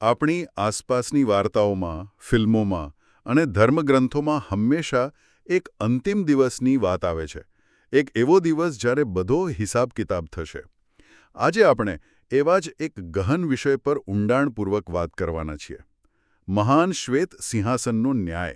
આપણી આસપાસની વાર્તાઓમાં, ફિલ્મોમાં અને ધર્મગ્રંથોમાં હંમેશા એક અંતિમ દિવસની વાત આવે છે. એક એવો દિવસ જ્યારે બધો હિસાબ-કિતાબ થશે. આજે આપણે એવા જ એક ગહન વિષય પર ઊંડાણપૂર્વક વાત કરવાના છીએ. મહાન શ્વેત સિંહાસનનો ન્યાય.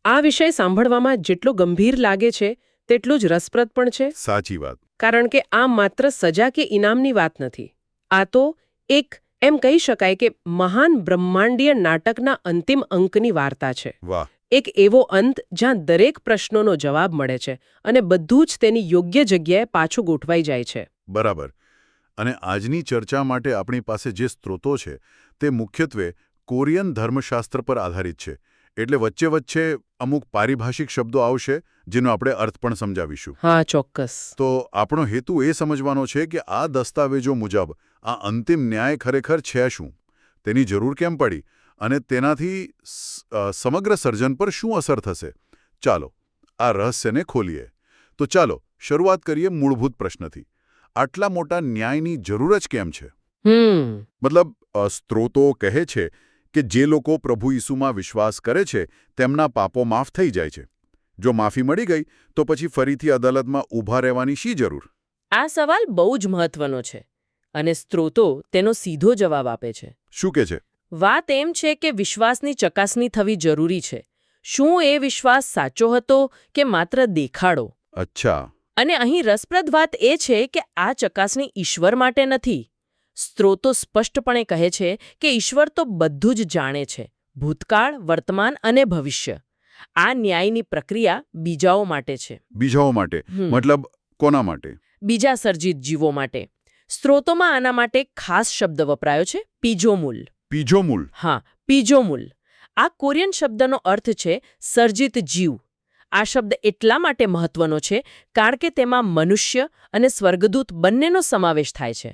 આ વિષય સાંભળવામાં જેટલો ગંભીર લાગે છે તેટલું જ રસપ્રદ પણ છે. સાચી વાત. કારણ કે આ માત્ર સજા કે ઇનામની વાત નથી. આ તો એક એમ કહી શકાય કે મહાન બ્રહ્માંડીય નાટકના અંતિમ અંકની વાર્તા છે. વાહ. એક એવો અંત જ્યાં દરેક પ્રશ્નોનો જવાબ મળે છે અને બધું જ તેની યોગ્ય જગ્યાએ પાછું ગોઠવાઈ જાય છે. બરાબર. અને આજની ચર્ચા માટે આપણી પાસે જે સ્ત્રોતો છે તે મુખ્યત્વે કોરિયન ધર્મશાસ્ત્ર પર આધારિત છે. એટલે વચ્ચે વચ્ચે અમુક પારિભાષિક શબ્દો આવશે જેનો આપણે અર્થ પણ સમજાવીશું. હા, ચોક્કસ. તો આપણો હેતુ એ સમજવાનો છે કે આ દસ્તાવેજો મુજબ આ અંતિમ ન્યાય ખરેખર છે શું, તેની જરૂર કેમ પડી અને તેનાથી સમગ્ર સર્જન પર શું અસર થશે. ચાલો આ રહસ્યને ખોલીએ. તો ચાલો શરૂઆત કરીએ મૂળભૂત પ્રશ્નથી. આટલા મોટા ન્યાયની જરૂર જ કેમ છે? મતલબ સ્ત્રોતો કહે છે કે જે લોકો પ્રભુ ઈસુમાં વિશ્વાસ કરે છે તેમના પાપો માફ થઈ જાય છે. જો માફી મળી ગઈ તો પછી ફરીથી અદાલતમાં ઊભા રહેવાની શી જરૂર? આ સવાલ બહુ જ મહત્વનો છે અને સ્ત્રોતો તેનો સીધો જવાબ આપે છે. શું કે છે? વાત એમ છે કે વિશ્વાસની ચકાસણી થવી જરૂરી છે. શું એ વિશ્વાસ સાચો હતો કે માત્ર દેખાડો? અચ્છા. અને અહીં રસપ્રદ વાત એ છે કે આ ચકાસણી ઈશ્વર માટે નથી. સ્ત્રોતો સ્પષ્ટપણે કહે છે કે ઈશ્વર તો બધું જ જાણે છે, ભૂતકાળ, વર્તમાન અને ભવિષ્ય. આ ન્યાયની પ્રક્રિયા બીજાઓ માટે છે. બીજાઓ માટે? મતલબ કોના માટે? બીજા સર્જિત જીવો માટે. સ્ત્રોતોમાં આના માટે ખાસ શબ્દ વપરાયો છે, પીજોમૂલ. પીજોમૂલ? હા, પીજોમૂલ. આ કોરિયન શબ્દનો અર્થ છે સર્જિત જીવ. આ શબ્દ એટલા માટે મહત્વનો છે કારણ કે તેમાં મનુષ્ય અને સ્વર્ગદૂત બંનેનો સમાવેશ થાય છે.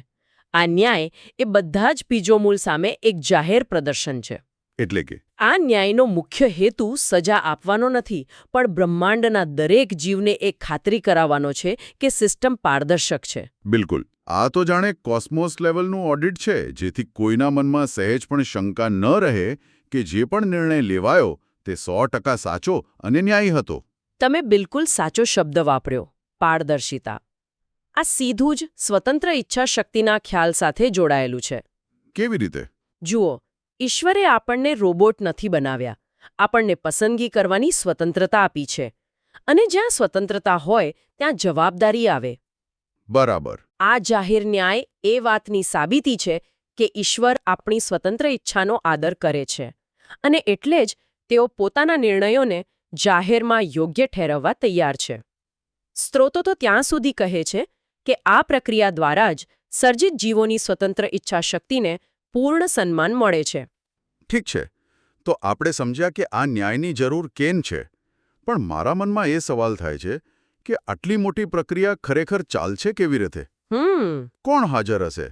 આ ન્યાય એ બધા જ પીજોમૂલ સામે એક જાહેર પ્રદર્શન છે. એટલે કે આ ન્યાયનો મુખ્ય હેતુ સજા આપવાનો નથી, પણ બ્રહ્માંડના દરેક જીવને એક ખાતરી કરાવવાનો છે કે સિસ્ટમ પારદર્શક છે. બિલકુલ. આ તો જાણે કોસ્મોસ લેવલનું ઓડિટ છે, જેથી કોઈના મનમાં સહેજ પણ શંકા ન રહે કે જે પણ નિર્ણય લેવાયો તે 100% સાચો અને ન્યાયી હતો. તમે બિલકુલ સાચો શબ્દ વાપર્યો, પારદર્શિતા. આ સીધું જ સ્વતંત્ર ઈચ્છા શક્તિના ખ્યાલ સાથે જોડાયેલું છે. કેવી રીતે? જુઓ, ઈશ્વરે આપણને રોબોટ નથી બનાવ્યા. આપણને પસંદગી કરવાની સ્વતંત્રતા આપી છે. અને જ્યાં સ્વતંત્રતા હોય ત્યાં જવાબદારી આવે. બરાબર. આ જાહેર ન્યાય એ વાતની સાબિતી છે કે ઈશ્વર આપણી સ્વતંત્ર ઈચ્છાનો આદર કરે છે. અને એટલે જ તેઓ પોતાના નિર્ણયોને જાહેરમાં યોગ્ય ઠેરવવા તૈયાર છે. સ્ત્રોતો તો ત્યાં સુધી કહે છે કે આ પ્રક્રિયા દ્વારા જ સર્જિત જીવોની સ્વતંત્ર ઈચ્છા શક્તિને પૂર્ણ સન્માન મળે છે. ઠીક છે. તો આપણે સમજ્યા કે આ ન્યાયની જરૂર કેમ છે. પણ મારા મનમાં એ સવાલ થાય છે કે આટલી મોટી પ્રક્રિયા ખરેખર ચાલશે કેવી રીતે? કોણ હાજર હશે?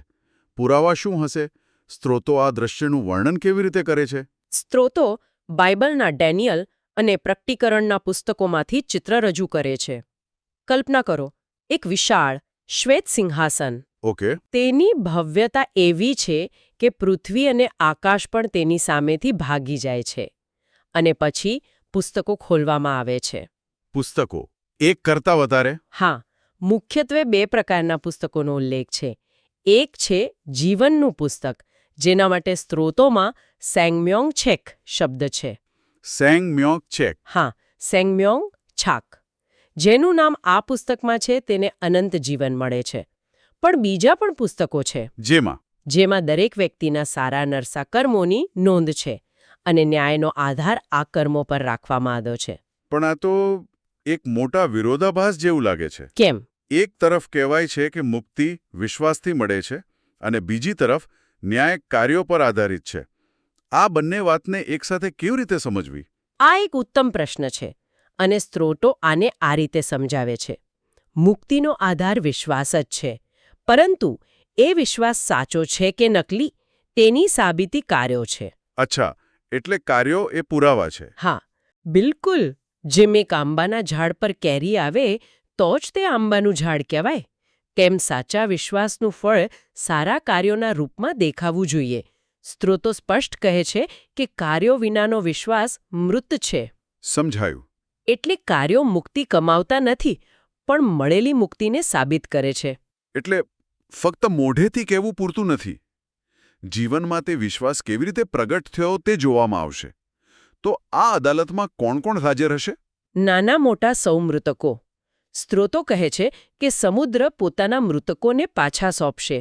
પુરાવા શું હશે? સ્ત્રોતો આ દ્રશ્યનું વર્ણન કેવી રીતે કરે છે? સ્ત્રોતો બાઇબલના ડેનિયલ અને પ્રકટીકરણના પુસ્તકોમાંથી ચિત્ર રજૂ કરે છે. કલ્પના કરો, એક વિશાળ શ્વેત સિંહાસન. ઓકે. તેની ભવ્યતા એવી છે કે પૃથ્વી અને આકાશ પણ તેની સામેથી ભાગી જાય છે. અને પછી પુસ્તકો ખોલવામાં આવે છે. પુસ્તકો? એક કરતાં વધારે? હા, મુખ્યત્વે 2 પ્રકારના પુસ્તકોનો ઉલ્લેખ છે. એક છે જીવનનું પુસ્તક, જેના માટે સ્ત્રોતોમાં સેંગમ્યોંગ છેક શબ્દ છે. સેંગમ્યોંગ છેક? હા, સેંગમ્યોંગ છાક. જેનું નામ આ પુસ્તકમાં છે તેને અનંત જીવન મળે છે. પણ બીજા પણ પુસ્તકો છે. જેમાં દરેક વ્યક્તિના સારા નરસા કર્મોની નોંધ છે અને ન્યાયનો આધાર આ કર્મો પર રાખવામાં આવ્યો છે. પણ આ તો એક મોટા વિરોધાભાસ જેવું લાગે છે. કેમ? એક તરફ કહેવાય છે કે મુક્તિ વિશ્વાસથી મળે છે અને બીજી તરફ ન્યાય કાર્યો પર આધારિત છે. આ બંને વાતને એકસાથે કેવી રીતે સમજવી? આ એક ઉત્તમ પ્રશ્ન છે અને સ્ત્રોતો આને આ રીતે સમજાવે છે. મુક્તિનો આધાર વિશ્વાસ જ છે, પરંતુ એ વિશ્વાસ સાચો છે કે નકલી તેની સાબિતી કાર્યો છે. અચ્છા, એટલે કાર્યો એ પુરાવા છે. હા, બિલકુલ. જેમ એક આંબાના ઝાડ પર કેરી આવે તો જ તે આંબાનું ઝાડ કહેવાય, તેમ સાચા વિશ્વાસનું ફળ સારા કાર્યોના રૂપમાં દેખાવું જોઈએ, સ્ત્રોતો સ્પષ્ટ કહે છે કે કાર્યો વિનાનો વિશ્વાસ મૃત છે. સમજાયું. એટલે કાર્યો મુક્તિ કમાવતા નથી, પણ મળેલી મુક્તિને સાબિત કરે છે. એટલે ફક્ત મોઢેથી કહેવું પૂરતું નથી. જીવનમાં તે વિશ્વાસ કેવી રીતે પ્રગટ થયો તે જોવામાં આવશે. તો આ અદાલતમાં કોણ કોણ હાજર હશે? નાના મોટા સૌ મૃતકો. સ્ત્રોતો કહે છે કે સમુદ્ર પોતાના મૃતકોને પાછા સોંપશે.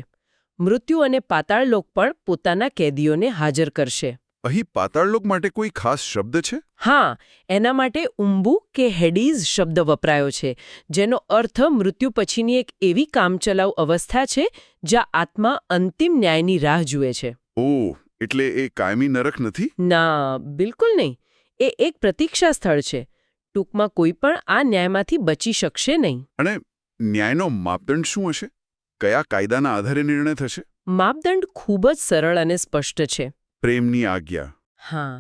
મૃત્યુ અને પાતાળલોક પણ પોતાના કેદીઓને હાજર કરશે. અહીં પાતાળલોક માટે કોઈ ખાસ શબ્દ છે? હા, એના માટે ઉંબુ કે હેડીઝ શબ્દ વપરાયો છે, જેનો અર્થ મૃત્યુ પછીની એક એવી કામચલાઉ અવસ્થા છે જ્યાં આત્મા અંતિમ ન્યાયની રાહ જુએ છે. ઓહ, એટલે એ કાયમી નરક નથી? ના, બિલકુલ નહીં. એ એક પ્રતીક્ષા સ્થળ છે. ટૂંકમાં કોઈ પણ આ ન્યાયમાંથી બચી શકશે નહીં. અને ન્યાયનો માપદંડ શું હશે? કયા કાયદાના આધારે નિર્ણય થશે? માપદંડ ખૂબ જ સરળ અને સ્પષ્ટ છે. પ્રેમની આજ્ઞા. હા,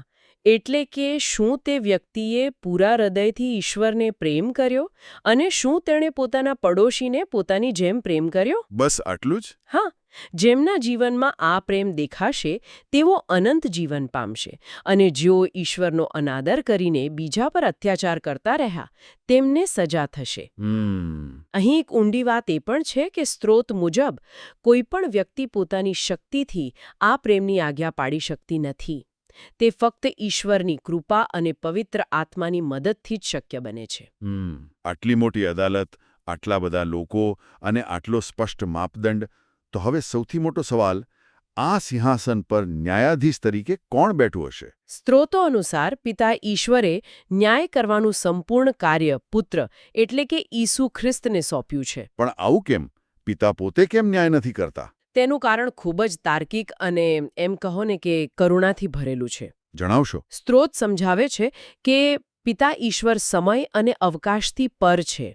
એટલે કે શું તે વ્યક્તિએ પૂરા હૃદયથી ઈશ્વરને પ્રેમ કર્યો અને શું તેણે પોતાના પડોશીને પોતાની જેમ પ્રેમ કર્યો? બસ આટલું જ? હા, જેમના જીવનમાં આ પ્રેમ દેખાશે તેઓ અનંત જીવન પામશે, અને જેઓ ઈશ્વરનો અનાદર કરીને બીજા પર અત્યાચાર કરતા રહ્યા તેમને સજા થશે. અહીં એક ઊંડી વાત એ પણ છે કે સ્ત્રોત મુજબ કોઈ પણ વ્યક્તિ પોતાની શક્તિથી આ પ્રેમની આજ્ઞા પાડી શકતી નથી. તે ફક્ત ઈશ્વરની કૃપા અને પવિત્ર આત્માની મદદથી જ શક્ય બને છે. આટલી મોટી અદાલત, આટલા બધા લોકો અને આટલો સ્પષ્ટ માપદંડ. તો હવે સૌથી મોટો સવાલ, આ સિંહાસન પર ન્યાયાધીશ તરીકે કોણ બેઠું હશે? સ્ત્રોતો અનુસાર પિતા ઈશ્વરે ન્યાય કરવાનું સંપૂર્ણ કાર્ય પુત્ર એટલે કે ઈસુ ખ્રિસ્તને સોંપ્યું છે. પણ આવું કેમ? પિતા પોતે કેમ ન્યાય નથી કરતા? તેનું કારણ ખૂબ જ તાર્કિક અને એમ કહો ને કે કરુણાથી ભરેલું છે. જણાવશો? સ્ત્રોત સમજાવે છે કે પિતા ઈશ્વર સમય અને અવકાશથી પર છે.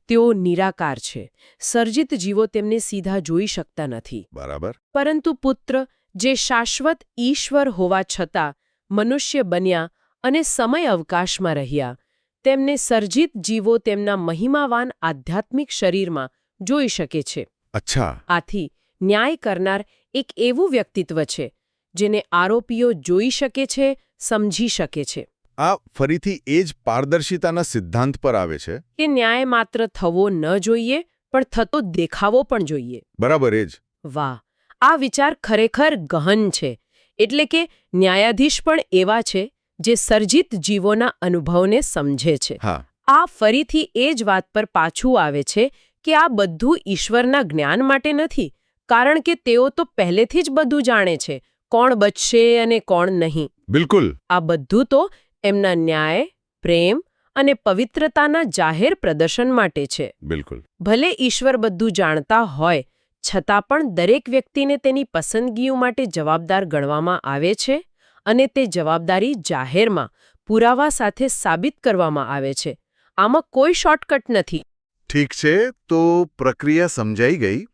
તેઓ નિરાકાર છે. સર્જિત જીવો તેમને સીધા જોઈ શકતા નથી. બરાબર. પરંતુ પુત્ર, જે શાશ્વત ઈશ્વર હોવા છતાં મનુષ્ય બન્યા અને સમય અવકાશમાં રહ્યા, તેમને સર્જિત જીવો તેમના મહિમાવાન આધ્યાત્મિક શરીરમાં જોઈ શકે છે. અચ્છા. આથી ન્યાય કરનાર એક એવું વ્યક્તિત્વ છે જેને આરોપીઓ જોઈ શકે છે, સમજી શકે છે. આ ફરીથી એ જ પારદર્શિતાના સિદ્ધાંત પર આવે છે કે ન્યાય માત્ર થવો ન જોઈએ, પણ થતો દેખાવો પણ જોઈએ. બરાબર. એ જ. વાહ, આ વિચાર ખરેખર ગહન છે. એટલે કે ન્યાયાધીશ પણ એવા છે જે સર્જિત જીવોના અનુભવને સમજે છે. હા. આ ફરીથી એ જ વાત પર પાછું આવે છે કે આ બધું ઈશ્વરના જ્ઞાન માટે નથી, કારણ કે તેઓ તો પહેલેથી જ બધું જાણે છે, કોણ બચશે અને કોણ નહીં. બિલકુલ. આ બધું તો એમના ન્યાય, પ્રેમ અને પવિત્રતાના જાહેર પ્રદર્શન માટે છે. બિલકુલ. ભલે ઈશ્વર બધું જાણતા હોય, છતાં પણ દરેક વ્યક્તિને તેની પસંદગીઓ માટે જવાબદાર ગણવામાં આવે છે, અને તે જવાબદારી જાહેરમાં પુરાવા સાથે સાબિત કરવામાં આવે છે. આમાં કોઈ શોર્ટકટ નથી. ઠીક છે, તો પ્રક્રિયા સમજાઈ ગઈ.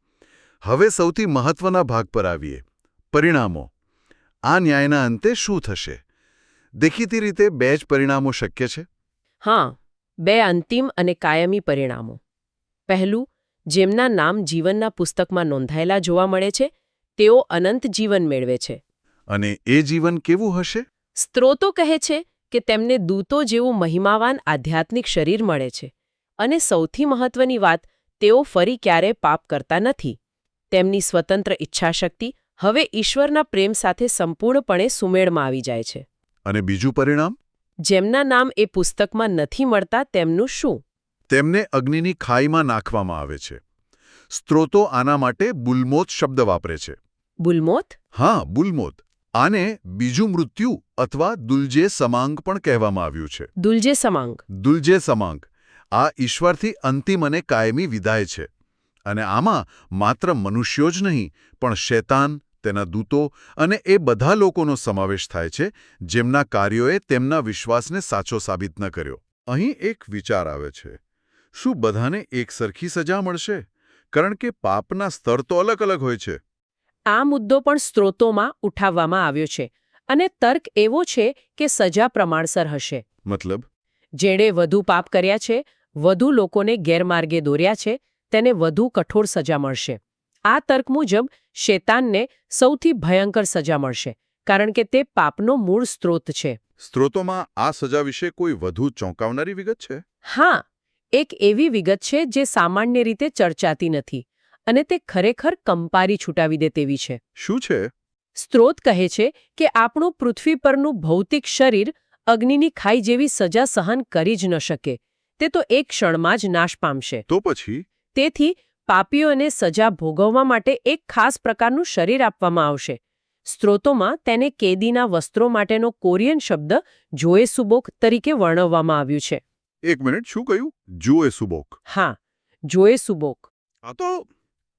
હવે સૌથી મહત્વના ભાગ પર આવીએ. પરિણામો. આ ન્યાયના અંતે શું થશે? દેખીતી રીતે બે જ પરિણામો શક્ય છે. હા, બે અંતિમ અને કાયમી પરિણામો. પહેલું, જેમના નામ જીવનના પુસ્તકમાં નોંધાયેલા જોવા મળે છે, તેઓ અનંત જીવન મેળવે છે. અને એ જીવન કેવું હશે? સ્ત્રોતો કહે છે કે તેમને દૂતો જેવું મહિમાવાન આધ્યાત્મિક શરીર મળે છે. અને સૌથી મહત્વની વાત, તેઓ ફરી ક્યારેય પાપ કરતા નથી. તેમની સ્વતંત્ર ઈચ્છાશક્તિ હવે ઈશ્વરના પ્રેમ સાથે સંપૂર્ણપણે સુમેળમાં આવી જાય છે. અને બીજું પરિણામ? જેમના નામ એ પુસ્તકમાં નથી મળતા તેમનું શું? તેમને અગ્નિની ખાઈમાં નાખવામાં આવે છે. સ્ત્રોતો આના માટે બુલમોત શબ્દ વાપરે છે. બુલમોત? હા, બુલમોત. આને બીજું મૃત્યુ અથવા દુલ્જે સમાંગ પણ કહેવામાં આવ્યું છે. દુલ્જે સમાંગ. દુલ્જે સમાંગ. આ ઈશ્વરથી અંતિમ અને કાયમી વિદાય છે. અને આમાં માત્ર મનુષ્યો જ નહીં, પણ શૈતાન, તેના દૂતો અને એ બધા લોકોનો સમાવેશ થાય છે જેમના કાર્યોએ તેમના વિશ્વાસને સાચો સાબિત ન કર્યો. અહીં એક વિચાર આવે છે. શું બધાને એક સરખી સજા મળશે? કારણ કે પાપના સ્તર તો અલગ અલગ હોય છે. આ મુદ્દો પણ સ્ત્રોતોમાં ઉઠાવવામાં આવ્યો છે, અને તર્ક એવો છે કે સજા પ્રમાણસર હશે. મતલબ? જેણે વધુ પાપ કર્યા છે, વધુ લોકોને ગેરમાર્ગે દોર્યા છે, તેને વધુ કઠોર સજા મળશે. આ તર્ક મુજબ શૈતાનને સૌથી ભયંકર સજા મળશે, કારણ કે તે પાપનો મૂળ સ્ત્રોત છે. સ્ત્રોતોમાં આ સજા વિશે કોઈ વધુ ચોંકાવનારી વિગત છે? હા, એક એવી વિગત છે જે સામાન્ય રીતે ચર્ચાતી નથી અને તે ખરેખર કંપારી છૂટાવી દે તેવી છે. શું છે? સ્ત્રોત કહે છે કે આપણું પૃથ્વી પરનું ભૌતિક શરીર અગ્નિની ખાઈ જેવી સજા સહન કરી જ ન શકે. તે તો એક ક્ષણમાં જ નાશ પામશે. તો પછી તેથી પાપીઓને સજા ભોગવવા માટે એક ખાસ પ્રકારનું શરીર આપવામાં આવશે. સ્ત્રોતોમાં તેને કેદીના વસ્ત્રો માટેનો કોરિયન શબ્દ જોએસુબોક તરીકે વર્ણવવામાં આવ્યું છે. એક મિનિટ, શું કહ્યું? જુએ સુબોક. હા, જોએસુબોક. આ તો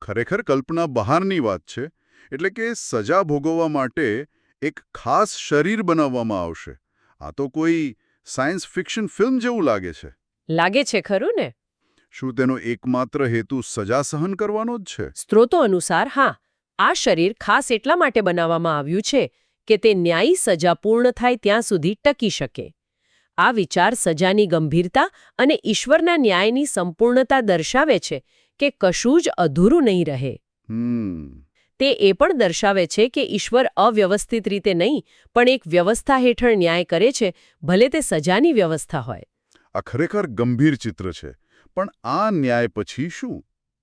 ખરેખર કલ્પના બહારની વાત છે. એટલે કે સજા ભોગવવા માટે એક ખાસ શરીર બનાવવામાં આવશે. આ તો કોઈ સાયન્સ ફિક્શન ફિલ્મ જેવું લાગે છે. લાગે છે ખરું ને? શું તેનો એકમાત્ર હેતુ સજા સહન કરવાનો જ છે? સ્ત્રોતો અનુસાર હા, આ શરીર ખાસ એટલા માટે બનાવવામાં આવ્યું છે કે તે ન્યાયી સજા પૂર્ણ થાય ત્યાં સુધી ટકી શકે. આ વિચાર સજાની ગંભીરતા અને ઈશ્વરના ન્યાયની સંપૂર્ણતા દર્શાવે છે કે કશું જ અધૂરું નહીં રહે. તે એ પણ દર્શાવે છે કે ઈશ્વર અવ્યવસ્થિત રીતે નહીં, પણ એક વ્યવસ્થા હેઠળ ન્યાય કરે છે, ભલે તે સજાની વ્યવસ્થા હોય. આ ખરેખર ગંભીર ચિત્ર છે. પણ આ ન્યાય પછી શું?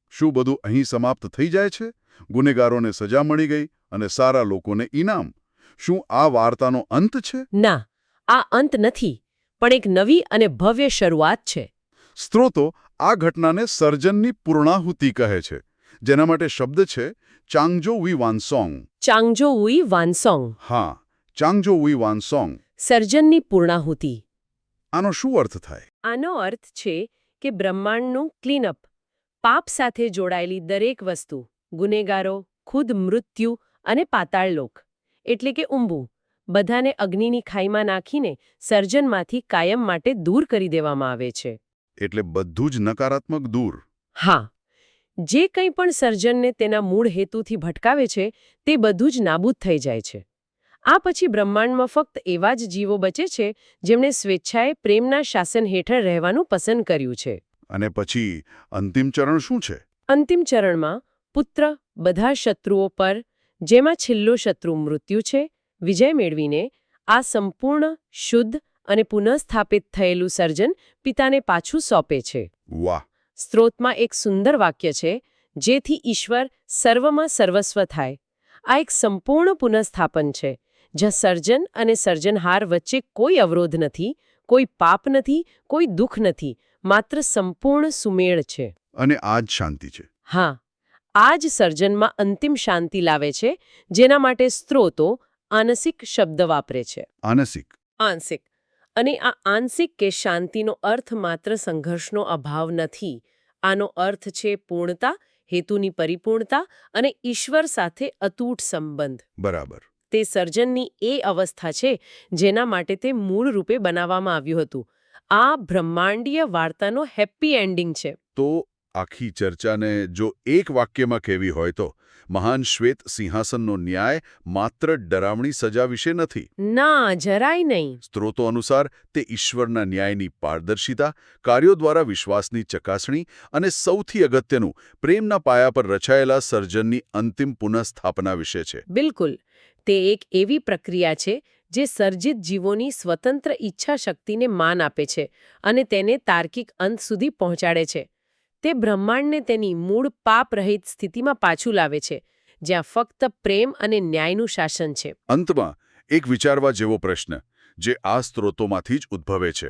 શું બધું અહીં સમાપ્ત થઈ જાય છે? ગુનેગારોને સજા મળી ગઈ અને સારા લોકોને ઇનામ? શું આ વાર્તાનો અંત છે? ના, આ અંત નથી, પણ એક નવી અને ભવ્ય શરૂઆત છે. સ્ત્રોતો આ ઘટનાને સર્જનની પૂર્ણાહુતિ કહે છે, જેના માટે શબ્દ છે ચાંગજો વી વાનસોંગ. ચાંગજો વુઈ વાનસોંગ. હા, ચાંગજો વી વાનસોંગ. સર્જનની પૂર્ણાહુતિ. આનો શું અર્થ થાય? આનો અર્થ છે કે બ્રહ્માંડનું ક્લીનઅપ, પાપ સાથે જોડાયેલી દરેક વસ્તુ, ગુનેગારો, ખુદ મૃત્યુ અને પાતાળલોક એટલે કે ઊંબું, બધાને અગ્નિની ખાઈમાં નાખીને સર્જનમાંથી કાયમ માટે દૂર કરી દેવામાં આવે છે. એટલે બધું જ નકારાત્મક દૂર. હા, જે કંઈ પણ સર્જનને તેના મૂળ હેતુથી ભટકાવે છે તે બધું જ નાબૂદ થઈ જાય છે. આ પછી બ્રહ્માંડમાં ફક્ત એવા જ જીવો બચે છે જેમણે સ્વેચ્છાએ પ્રેમના શાસન હેઠળ રહેવાનું પસંદ કર્યું છે. અને પછી અંતિમ ચરણ શું છે? અંતિમ ચરણમાં પુત્ર બધા શત્રુઓ પર, જેમાં છેલ્લો શત્રુ મૃત્યુ છે, વિજય મેળવીને આ સંપૂર્ણ, શુદ્ધ અને પુનઃસ્થાપિત થયેલું સર્જન પિતાને પાછું સોંપે છે. વાહ! સ્ત્રોતમાં એક સુંદર વાક્ય છે, જેથી ઈશ્વર સર્વમાં સર્વસ્વ થાય. આ એક સંપૂર્ણ પુનઃસ્થાપન છે, જ્યાં સર્જન અને સર્જનહાર વચ્ચે કોઈ અવરોધ નથી, કોઈ પાપ નથી, કોઈ દુઃખ નથી, માત્ર સંપૂર્ણ સુમેળ છે. અને આ જ શાંતિ છે. હા, આ જ સર્જનમાં અંતિમ શાંતિ લાવે છે, જેના માટે સ્ત્રોતો આંશિક શબ્દ વાપરે છે. આંશિક. આંશિક. અને આ આંશિક કે શાંતિનો અર્થ માત્ર સંઘર્ષનો અભાવ નથી. આનો અર્થ છે પૂર્ણતા, હેતુની પરિપૂર્ણતા અને ઈશ્વર સાથે અતૂટ સંબંધ. બરાબર. તે સર્જનની એ અવસ્થા છે જેના માટે તે મૂળ રૂપે બનાવવામાં આવ્યું હતું. આ બ્રહ્માંડીય વાર્તાનો હેપી એન્ડિંગ છે. તો આખી ચર્ચાને જો એક વાક્યમાં કહેવી હોય તો મહાન શ્વેત સિંહાસનનો ન્યાય માત્ર ડરામણી સજા વિશે નથી. ના, જરાય નહીં. સ્ત્રોતો અનુસાર તે ઈશ્વરના ન્યાયની પારદર્શિતા, કાર્યો દ્વારા વિશ્વાસની ચકાસણી અને સૌથી અગત્યનું પ્રેમના પાયા પર રચાયેલા સર્જનની અંતિમ પુનઃસ્થાપના વિશે છે. બિલકુલ. તે એક એવી પ્રક્રિયા છે જે સર્જિત જીવોની સ્વતંત્ર ઈચ્છા શક્તિને માન આપે છે અને તેને તાર્કિક અંત સુધી પહોંચાડે છે. તે બ્રહ્માંડને તેની મૂળ પાપ-રહિત સ્થિતિમાં પાછું લાવે છે, જ્યાં ફક્ત પ્રેમ અને ન્યાયનું શાસન છે. અંતમાં એક વિચારવા જેવો પ્રશ્ન, જે આ સ્ત્રોતોમાંથી જ ઉદ્ભવે છે.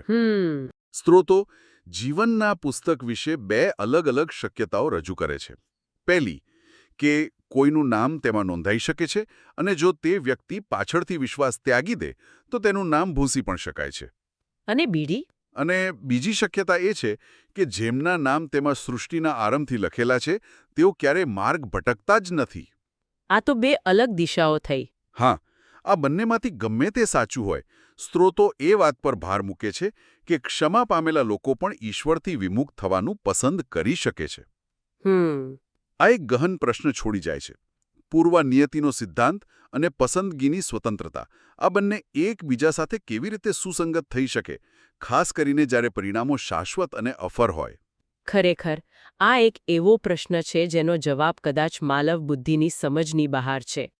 સ્ત્રોતો જીવનના પુસ્તક વિશે બે અલગ અલગ શક્યતાઓ રજૂ કરે છે. પહેલી, કે કોઈનું નામ તેમાં નોંધાઈ શકે છે અને જો તે વ્યક્તિ પાછળથી વિશ્વાસ ત્યાગી દે તો તેનું નામ ભૂંસી પણ શકાય છે. અને બીડી? અને બીજી શક્યતા એ છે કે જેમના નામ તેમાં સૃષ્ટિના આરંભથી લખેલા છે તેઓ ક્યારેય માર્ગ ભટકતા જ નથી. આ તો બે અલગ દિશાઓ થઈ. હા, આ બંનેમાંથી ગમે તે સાચું હોય, સ્ત્રોતો એ વાત પર ભાર મૂકે છે કે ક્ષમા પામેલા લોકો પણ ઈશ્વરથી વિમુખ થવાનું પસંદ કરી શકે છે. આ એક ગહન પ્રશ્ન છોડી જાય છે. પૂર્વનિયતિનો સિદ્ધાંત અને પસંદગીની સ્વતંત્રતા, આ બંને એકબીજા સાથે કેવી રીતે સુસંગત થઈ શકે, ખાસ કરીને જ્યારે પરિણામો શાશ્વત અને અફર હોય? ખરેખર, આ એક એવો પ્રશ્ન છે જેનો જવાબ કદાચ માનવ બુદ્ધિની સમજની બહાર છે.